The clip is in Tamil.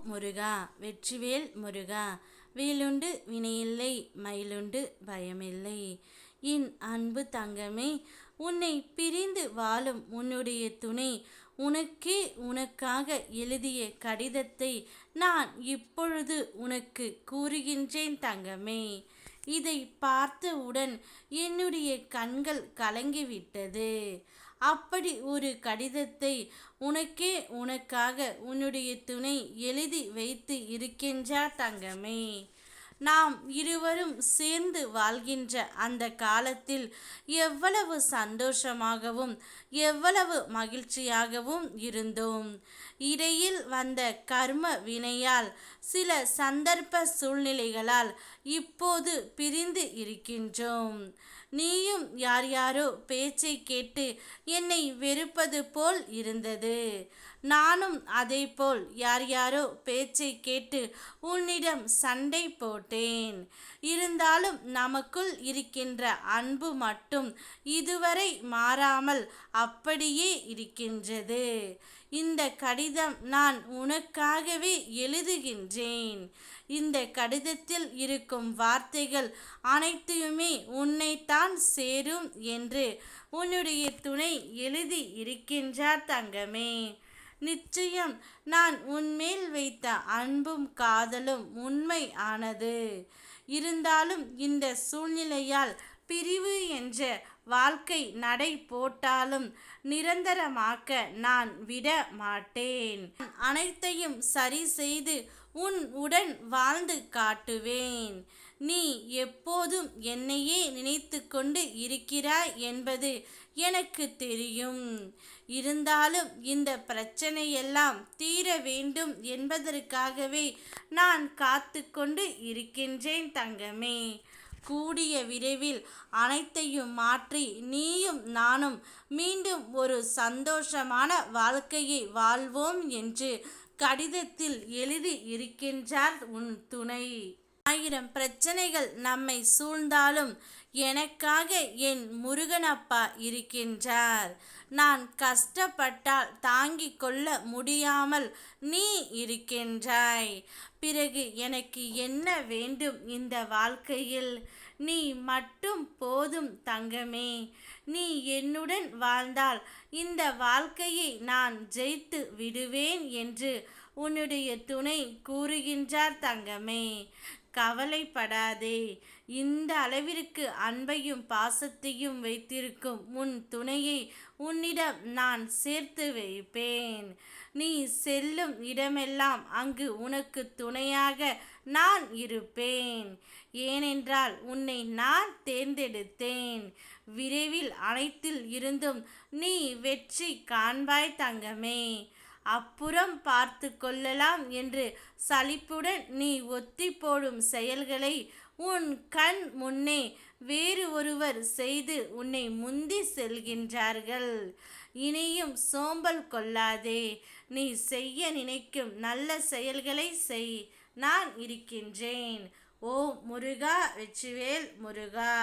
முருகா வெற்றிவேல் முருகா வேலுண்டு வினையில்லை மயிலுண்டு பயமில்லை. என் அன்பு தங்கமே, உன்னை பிரிந்து வாழும் உன்னுடைய துணை உனக்காக எழுதிய கடிதத்தை நான் இப்பொழுது உனக்கு கூறுகின்றேன் தங்கமே. இதை பார்த்தவுடன் என்னுடைய கண்கள் கலங்கிவிட்டது. அப்படி ஒரு கடிதத்தை உனக்காக உன்னுடைய துணை எழுதி வைத்து இருக்கின்றார் தங்கமே. நாம் இருவரும் சேர்ந்து வாழ்கின்ற அந்த காலத்தில் எவ்வளவு சந்தோஷமாகவும் எவ்வளவு மகிழ்ச்சியாகவும் இருந்தோம். இடையில் வந்த கர்ம வினையால் சில சந்தர்ப்ப சூழ்நிலைகளால் இப்போது பிரிந்து இருக்கின்றோம். நீயும் யாரோ பேச்சை கேட்டு என்னை வெறுப்பது போல் இருந்தது. நானும் அதே போல் யாரோ பேச்சை கேட்டு உன்னிடம் சண்டை போட்டேன். இருந்தாலும் நமக்குள் இருக்கின்ற அன்பு மட்டும் இதுவரை மாறாமல் அப்படியே இருக்கின்றது. இந்த கடிதம் நான் உனக்காகவே எழுதுகின்றேன். இந்த கடிதத்தில் இருக்கும் வார்த்தைகள் அனைத்துமே உன்னைத்தான் சேரும் என்று உன்னுடைய துணை எழுதி இருக்கின்றார் தங்கமே. நிச்சயம் நான் உன்மேல் வைத்த அன்பும் காதலும் உண்மை ஆனது. இருந்தாலும் இந்த சூழ்நிலையால் பிரிவு என்ற வாழ்க்கை நடை போட்டாலும் நிரந்தரமாக்க நான் விட மாட்டேன். அனைத்தையும் சரி செய்து உடன் வாழ்ந்து காட்டுவேன். நீ எப்போதும் என்னையே நினைத்து கொண்டு இருக்கிறாய் என்பது எனக்கு தெரியும். இருந்தாலும் இந்த பிரச்சனையெல்லாம் தீர வேண்டும் என்பதற்காகவே நான் காத்து கொண்டு இருக்கின்றேன் தங்கமே. கூடிய விரைவில் அனைத்தையும் மாற்றி நீயும் நானும் மீண்டும் ஒரு சந்தோஷமான வாழ்க்கையை வாழ்வோம் என்று கடிதத்தில் எழுதி இருக்கின்றார் உன் துணை. 1000 பிரச்சனைகள் நம்மை சூழ்ந்தாலும் எனக்காக என் முருகனப்பா இருக்கின்றார். நான் கஷ்டப்பட்டால் தாங்கிக் கொள்ள முடியாமல் நீ இருக்கின்றாய். பிறகு எனக்கு என்ன வேண்டும் இந்த வாழ்க்கையில்? நீ மட்டும் போதும் தங்கமே. நீ என்னுடன் வாழ்ந்தால் இந்த வாழ்க்கையை நான் ஜெயித்து விடுவேன் என்று உன்னுடைய துணை கூறுகின்றார் தங்கமே. கவலைப்படாதே. இந்த அளவிற்கு அன்பையும் பாசத்தையும் வைத்திருக்கும் உன் துணையை உன்னிடம் நான் சேர்த்து வைப்பேன். நீ செல்லும் இடமெல்லாம் அங்கு உனக்கு துணையாக நான் இருப்பேன். ஏனென்றால் உன்னை நான் தேர்ந்தெடுத்தேன். விரைவில் அனைத்தில் இருந்தும் நீ வெற்றி காண்பாய் தங்கமே. அப்புறம் பார்த்து கொள்ளலாம் என்று சலிப்புடன் நீ ஒத்தி போடும் செயல்களை உன் கண் முன்னே வேறு ஒருவர் செய்து உன்னை முந்தி செல்கின்றார்கள். இனியும் சோம்பல் கொள்ளாதே. நீ செய்ய நினைக்கும் நல்ல செயல்களை செய். நான் இருக்கின்றேன். ஓ முருகா வெற்றிவேல் முருகா.